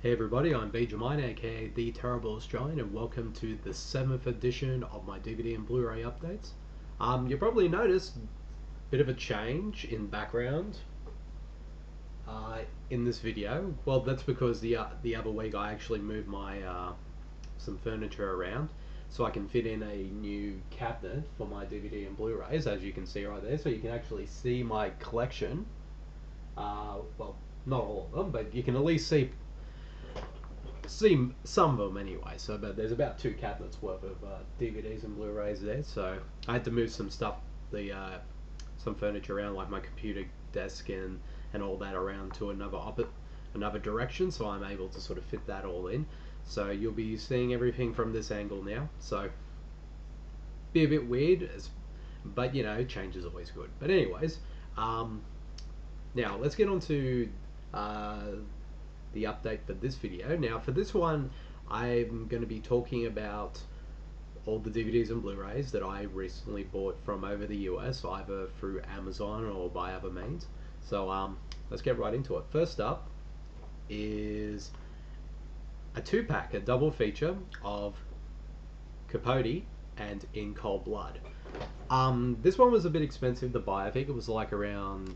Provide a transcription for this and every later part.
Hey everybody, I'm Bede, aka The Terrible Australian, and welcome to the 7th edition of my DVD and Blu-ray updates. You probably noticed a bit of a change in background in this video. Well, that's because the other week I actually moved my some furniture around so I can fit in a new cabinet for my DVD and Blu-rays, as you can see right there. So you can actually see my collection. Well, not all of them, but you can at least see some of them anyway. So, but there's about 2 cabinets worth of DVDs and Blu-rays there. So I had to move some stuff, some furniture around, like my computer desk and all that around to another direction. So I'm able to sort of fit that all in. So you'll be seeing everything from this angle now. So be a bit weird, but you know, change is always good. But anyways, now let's get on to the update for this video. Now for this one, I'm going to be talking about all the DVDs and Blu-rays that I recently bought from over the US, either through Amazon or by other means. So let's get right into it. First up is a 2-pack, a double feature of Capote and In Cold Blood. This one was a bit expensive to buy. I think it was like around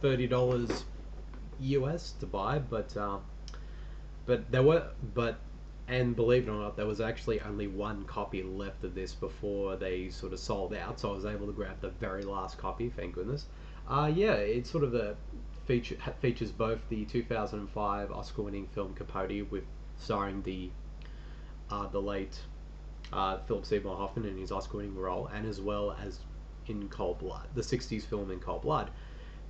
$30 US to buy, but and believe it or not, there was actually only one copy left of this before they sort of sold out, so I was able to grab the very last copy, thank goodness. Yeah, it's sort of features both the 2005 Oscar-winning film Capote, with starring the late Philip Seymour Hoffman in his Oscar-winning role, and as well as In Cold Blood, the 60s film In Cold Blood,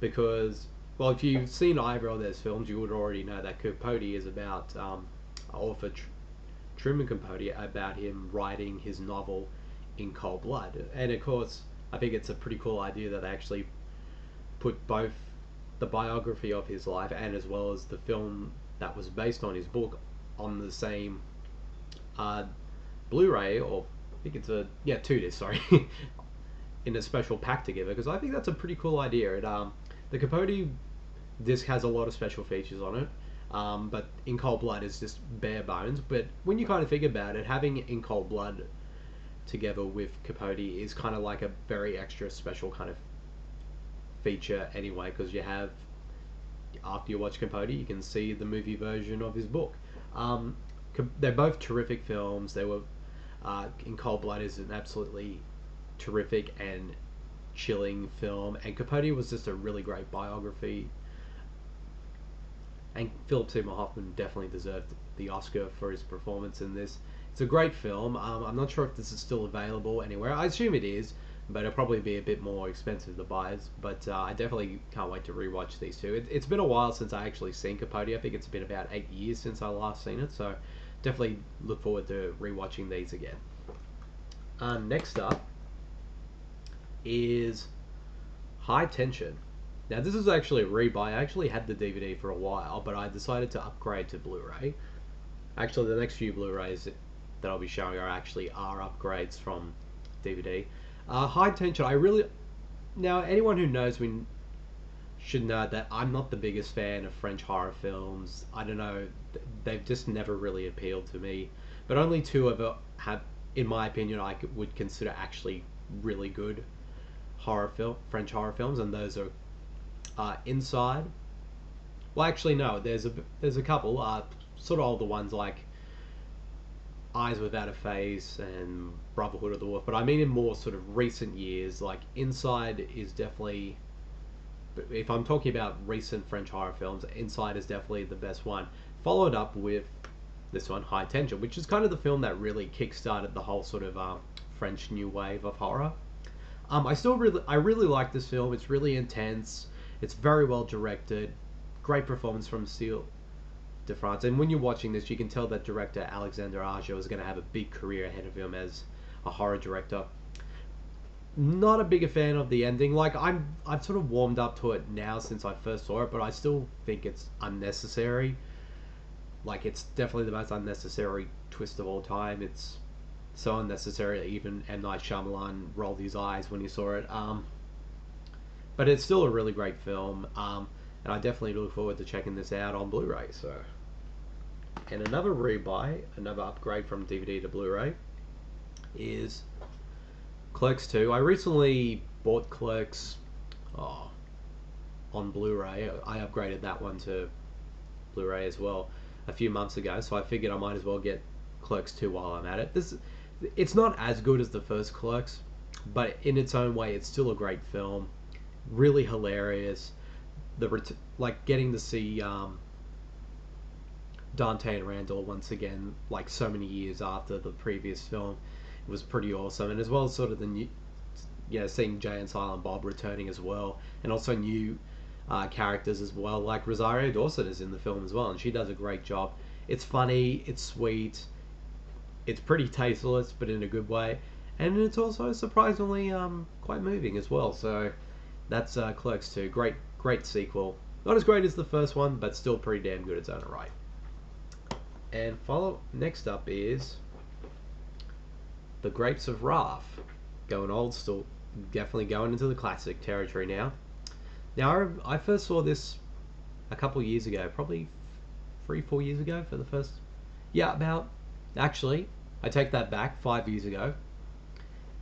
because, well, if you've seen either of those films, you would already know that Capote is about author Truman Capote, about him writing his novel In Cold Blood. And of course, I think it's a pretty cool idea that they actually put both the biography of his life and as well as the film that was based on his book on the same Blu-ray, or I think it's 2 discs, sorry, in a special pack together, because I think that's a pretty cool idea. The Capote disc has a lot of special features on it, but In Cold Blood is just bare bones. But when you kind of think about it, having In Cold Blood together with Capote is kind of like a very extra special kind of feature anyway, because you have, after you watch Capote, you can see the movie version of his book. They're both terrific films. They were In Cold Blood is an absolutely terrific and chilling film, and Capote was just a really great biography, and Philip Seymour Hoffman definitely deserved the Oscar for his performance in this. It's a great film. I'm not sure if this is still available anywhere. I assume it is, but it'll probably be a bit more expensive to buy. But I definitely can't wait to rewatch these two. It's been a while since I actually seen Capote. I think it's been about 8 years since I last seen it, so definitely look forward to rewatching these again. Next up is High Tension. Now this is actually a rebuy. I actually had the DVD for a while, but I decided to upgrade to Blu-ray. Actually, the next few Blu-rays that I'll be showing are upgrades from DVD. High Tension, now anyone who knows me should know that I'm not the biggest fan of French horror films. I don't know, they've just never really appealed to me. But only 2 of it have, in my opinion, I would consider actually really good French horror films, and those are Inside. Well, actually no, there's a couple, sort of older ones like Eyes Without a Face and Brotherhood of the Wolf, but I mean in more sort of recent years. Like Inside is definitely, if I'm talking about recent French horror films, Inside is definitely the best one, followed up with this one, High Tension, which is kind of the film that really kick-started the whole sort of French new wave of horror. I really like this film. It's really intense. It's very well directed. Great performance from Cécile de France. And when you're watching this, you can tell that director Alexandre Aja is going to have a big career ahead of him as a horror director. Not a big fan of the ending. Like I've sort of warmed up to it now since I first saw it, but I still think it's unnecessary. Like, it's definitely the most unnecessary twist of all time. It's so unnecessary that even M. Night Shyamalan rolled his eyes when he saw it. But it's still a really great film. and I definitely look forward to checking this out on Blu-ray. So, and another rebuy, another upgrade from DVD to Blu-ray is Clerks 2. I recently bought Clerks on Blu-ray. I upgraded that one to Blu-ray as well a few months ago, so I figured I might as well get Clerks 2 while I'm at it. It's not as good as the first Clerks, but in its own way, it's still a great film. Really hilarious. Like getting to see Dante and Randall once again, like so many years after the previous film, it was pretty awesome. And as well as sort of the new, seeing Jay and Silent Bob returning as well, and also new characters as well. Like Rosario Dawson is in the film as well, and she does a great job. It's funny, it's sweet, it's pretty tasteless, but in a good way, and it's also surprisingly quite moving as well. So that's Clerks 2. Great sequel. Not as great as the first one, but still pretty damn good its own right. And next up is The Grapes of Wrath. Going old, still definitely going into the classic territory now. Now, I first saw this a couple years ago, probably 3-4 years ago for the first. Yeah, about. Actually, I take that back, 5 years ago.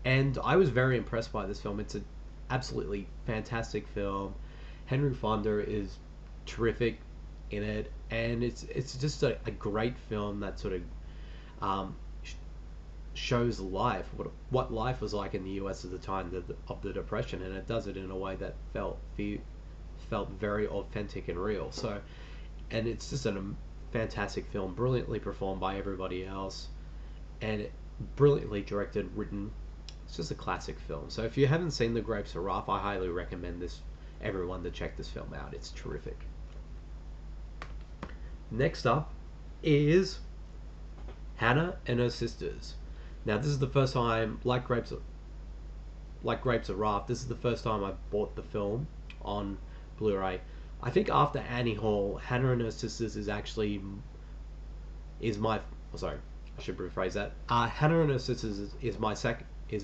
And I was very impressed by this film. It's an absolutely fantastic film. Henry Fonda is terrific in it, and it's just a great film that sort of shows life, what life was like in the US at the time of the Depression, and it does it in a way that felt very authentic and real. So, and it's just a fantastic film, brilliantly performed by everybody else, and brilliantly directed, written. It's just a classic film. So if you haven't seen The Grapes of Wrath, I highly recommend everyone to check this film out. It's terrific. Next up is Hannah and Her Sisters. Now this is the first time, like Grapes of Wrath, this is the first time I bought the film on Blu-ray. I think after Annie Hall, Hannah and Her Sisters is my. Oh, sorry, I should rephrase that. Hannah and Her Sisters is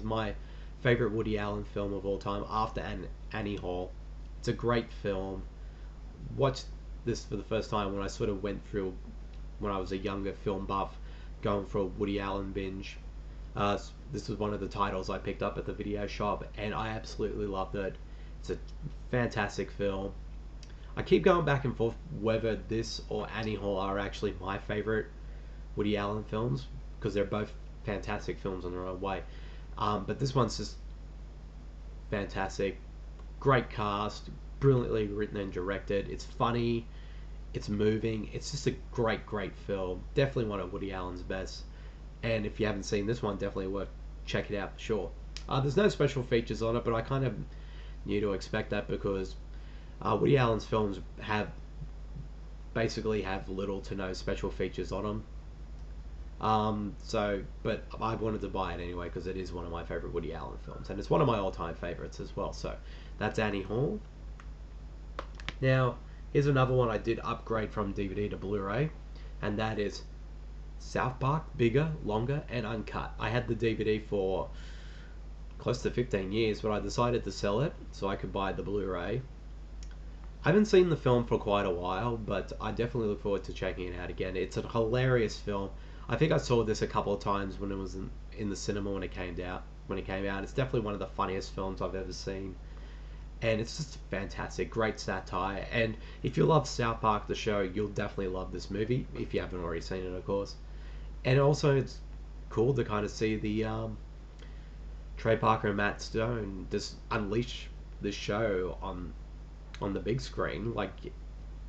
my favorite Woody Allen film of all time after Annie Hall. It's a great film. Watched this for the first time when I sort of went through, when I was a younger film buff, going for a Woody Allen binge. This was one of the titles I picked up at the video shop, and I absolutely loved it. It's a fantastic film. I keep going back and forth whether this or Annie Hall are actually my favorite Woody Allen films, because they're both fantastic films in their own way. But this one's just fantastic. Great cast, brilliantly written and directed. It's funny, it's moving. It's just a great film. Definitely one of Woody Allen's best. And if you haven't seen this one, definitely worth checking it out for sure. There's no special features on it, but I kind of knew to expect that because Woody Allen's films basically have little to no special features on them. But I wanted to buy it anyway because it is one of my favorite Woody Allen films, and it's one of my all-time favorites as well. So that's Annie Hall. Now, here's another one I did upgrade from DVD to Blu-ray, and that is South Park, Bigger, Longer, and Uncut. I had the DVD for close to 15 years, but I decided to sell it so I could buy the Blu-ray. I haven't seen the film for quite a while, but I definitely look forward to checking it out again. It's a hilarious film. I think I saw this a couple of times when it was in the cinema when it came out. It's definitely one of the funniest films I've ever seen, and it's just fantastic, great satire. And if you love South Park the show, you'll definitely love this movie if you haven't already seen it, of course. And also, it's cool to kind of see the Trey Parker and Matt Stone just unleash this show on the big screen, like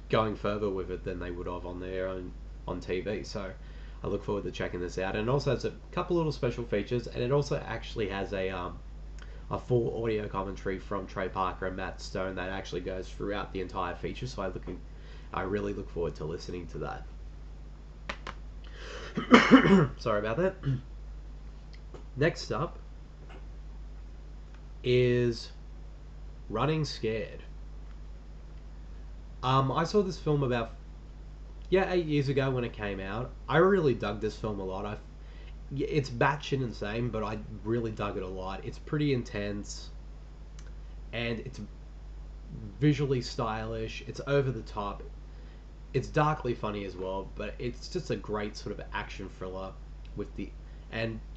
going further with it than they would have on their own on TV. So I look forward to checking this out. And it also has a couple little special features, and it also actually has a full audio commentary from Trey Parker and Matt Stone that actually goes throughout the entire feature. So I really look forward to listening to that. Sorry about that. Next up is Running Scared. I saw this film about 8 years ago when it came out. I really dug this film a lot. It's batshit insane, but I really dug it a lot. It's pretty intense, and it's visually stylish. It's over the top. It's darkly funny as well, but it's just a great sort of action thriller with the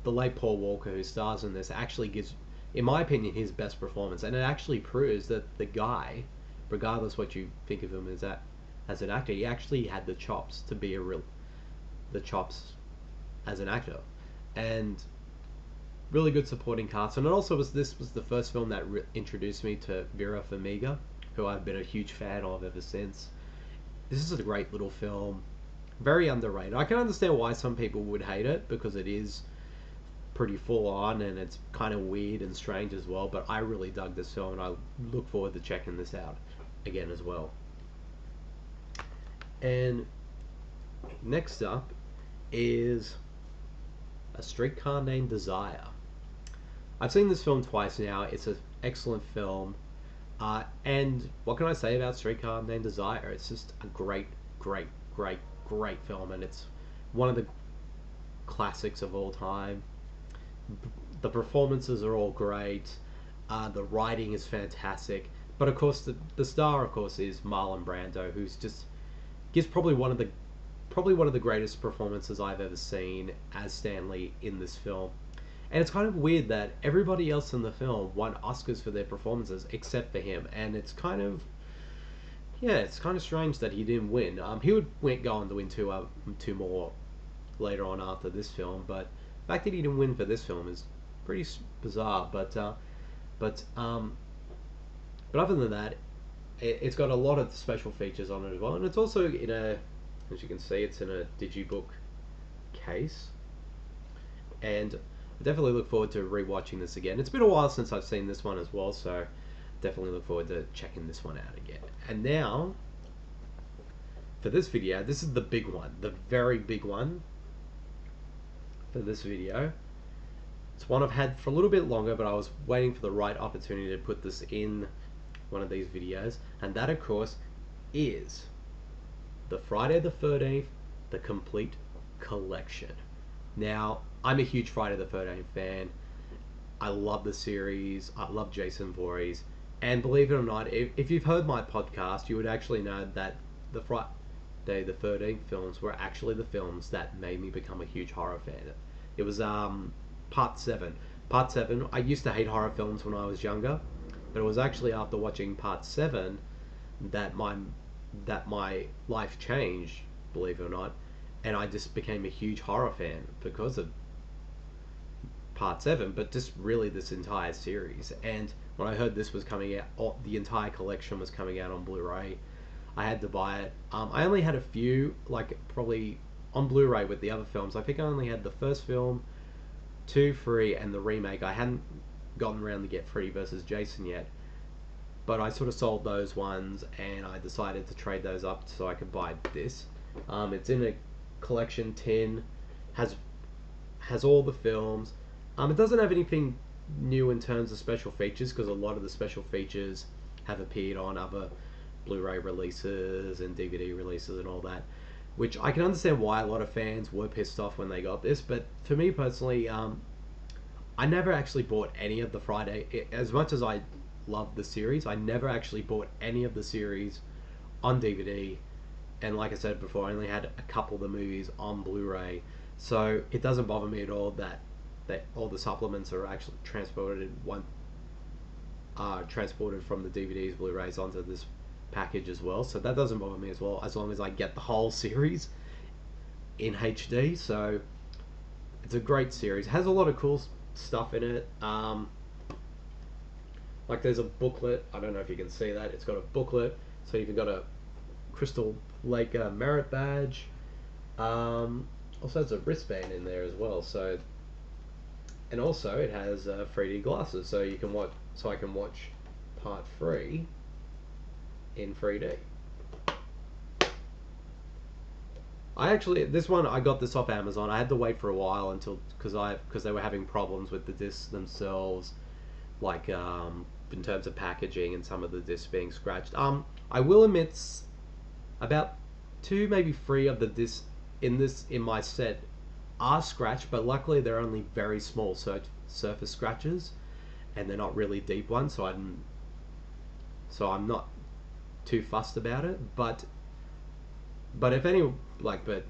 late Paul Walker, who stars in this, actually gives, in my opinion, his best performance, and it actually proves that the guy, regardless what you think of him as an actor, he actually had the chops to be the chops as an actor, and really good supporting cast. And it also this was the first film that introduced me to Vera Farmiga, who I've been a huge fan of ever since. This is a great little film, very underrated. I can understand why some people would hate it, because it is pretty full on and it's kind of weird and strange as well, but I really dug this film and I look forward to checking this out again as well. And next up is A Streetcar Named Desire. I've seen this film twice now. It's an excellent film. And what can I say about Streetcar Named Desire? It's just a great, great, great, great film, and it's one of the classics of all time. The performances are all great. The writing is fantastic. But of course, the star, of course, is Marlon Brando, who's just gives probably one of the greatest performances I've ever seen as Stanley in this film. And it's kind of weird that everybody else in the film won Oscars for their performances except for him, and it's kind of strange that he didn't win. He would go on to win two more later on after this film, but the fact that he didn't win for this film is pretty bizarre. But other than that, it's got a lot of special features on it as well, and it's also as you can see, it's in a digibook case, and I definitely look forward to rewatching this again. It's been a while since I've seen this one as well, so definitely look forward to checking this one out again. And now, for this video, this is the big one, the very big one for this video. It's one I've had for a little bit longer, but I was waiting for the right opportunity to put this in one of these videos, and that, of course, is the Friday the 13th, the complete collection. Now, I'm a huge Friday the 13th fan. I love the series. I love Jason Voorhees. And believe it or not, if you've heard my podcast, you would actually know that the Friday the 13th films were actually the films that made me become a huge horror fan. It was Part 7. Part 7, I used to hate horror films when I was younger, but it was actually after watching Part 7 that my life changed, believe it or not, and I just became a huge horror fan because of Part 7, but just really this entire series. And when I heard this was coming out, the entire collection was coming out on Blu-ray, I had to buy it. I only had a few, like probably on Blu-ray with the other films. I think I only had the first film, 2, 3, and the remake. I hadn't gotten around to get Freddy vs. Jason yet, but I sort of sold those ones and I decided to trade those up so I could buy this. It's in a collection tin, has all the films. It doesn't have anything new in terms of special features, because a lot of the special features have appeared on other Blu-ray releases and DVD releases and all that, which I can understand why a lot of fans were pissed off when they got this. But for me personally, I never actually bought any of the Friday, as much as I love the series, I never actually bought any of the series on DVD, and like I said before, I only had a couple of the movies on Blu-ray, so it doesn't bother me at all that all the supplements are actually transported from the DVDs, Blu-rays onto this package as well. So that doesn't bother me as well, as long as I get the whole series in HD. So it's a great series. It has a lot of cool stuff in it. Like there's a booklet. I don't know if you can see that. It's got a booklet. So you've got a Crystal Lake merit badge. Also has a wristband in there as well. So, and also it has 3D glasses, so you can watch. So I can watch Part 3 in 3D. This one I got this off Amazon. I had to wait for a while until because they were having problems with the discs themselves, like in terms of packaging and some of the discs being scratched. I will admit about 2, maybe 3 of the discs in my set are scratched, but luckily they're only very small surface scratches, and they're not really deep ones, so so I'm not too fussed about it. But if any but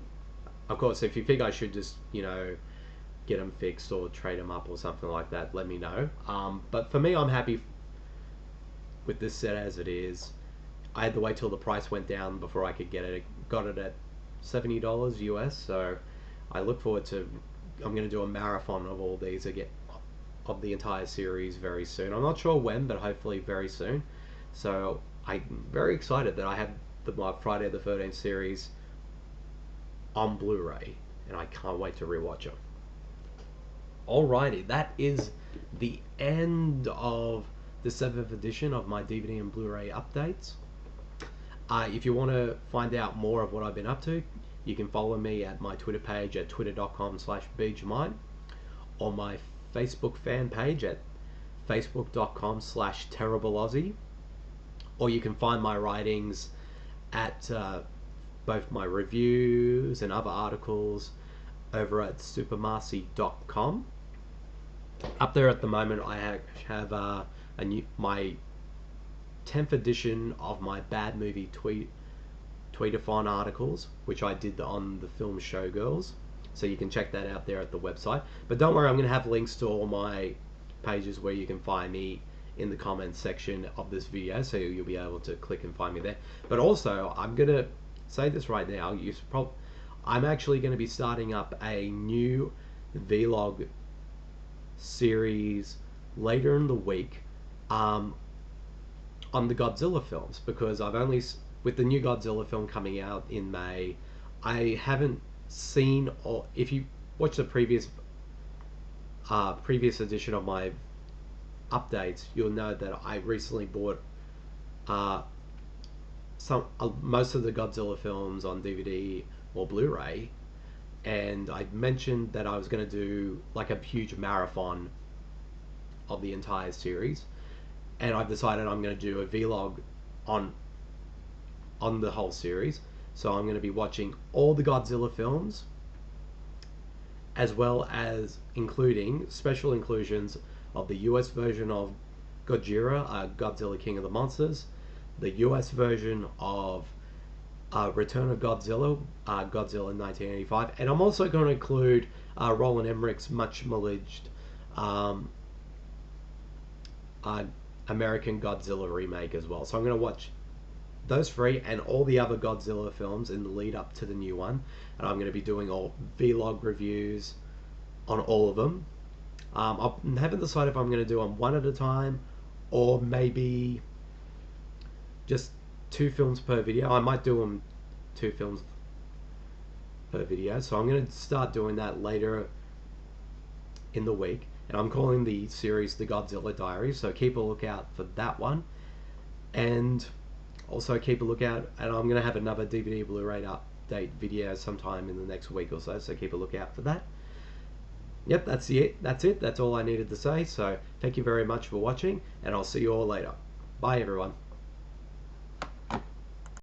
of course, if you think I should just get them fixed or trade them up or something like that, let me know. But for me, I'm happy with this set as it is. I had to wait till the price went down before I could get it. Got it at $70 US. So I look forward to. I'm going to do a marathon of all these again, of the entire series very soon. I'm not sure when, but hopefully very soon. So I'm very excited that I have my Friday the 13th series on Blu-ray, and I can't wait to rewatch them. Alrighty, that is the end of the 7th edition of my DVD and Blu-ray updates. If you want to find out more of what I've been up to, you can follow me at my Twitter page at twitter.com/BedeMine, or my Facebook fan page at facebook.com/TerribleAussie, or you can find my writings at both my reviews and other articles over at supermarcy.com. Up there at the moment, I have my 10th edition of my bad movie tweetathon articles, which I did on the film Showgirls. So you can check that out there at the website. But don't worry, I'm going to have links to all my pages where you can find me in the comments section of this video, so you'll be able to click and find me there. But also, I'm going to say this right now, I'm actually going to be starting up a new vlog series later in the week on the Godzilla films, because with the new Godzilla film coming out in May, I haven't seen, or if you watch the previous edition of my updates, you'll know that I recently bought most of the Godzilla films on DVD or Blu-ray, and I mentioned that I was going to do like a huge marathon of the entire series, and I've decided I'm going to do a vlog on the whole series. So I'm going to be watching all the Godzilla films, as well as including special inclusions of the US version of Gojira, Godzilla King of the Monsters, the US version of Return of Godzilla, Godzilla in 1985, and I'm also going to include Roland Emmerich's much alleged American Godzilla remake as well. So I'm going to watch those three and all the other Godzilla films in the lead up to the new one, and I'm going to be doing all vlog reviews on all of them. I haven't decided if I'm going to do them one at a time or maybe just 2 films per video. I might do them 2 films per video, so I'm going to start doing that later in the week, and I'm calling the series the Godzilla Diaries, so keep a lookout for that one. And also keep a lookout, and I'm going to have another DVD Blu-ray update video sometime in the next week or so keep a lookout for that. Yep, that's it. That's all I needed to say. So thank you very much for watching, and I'll see you all later. Bye everyone.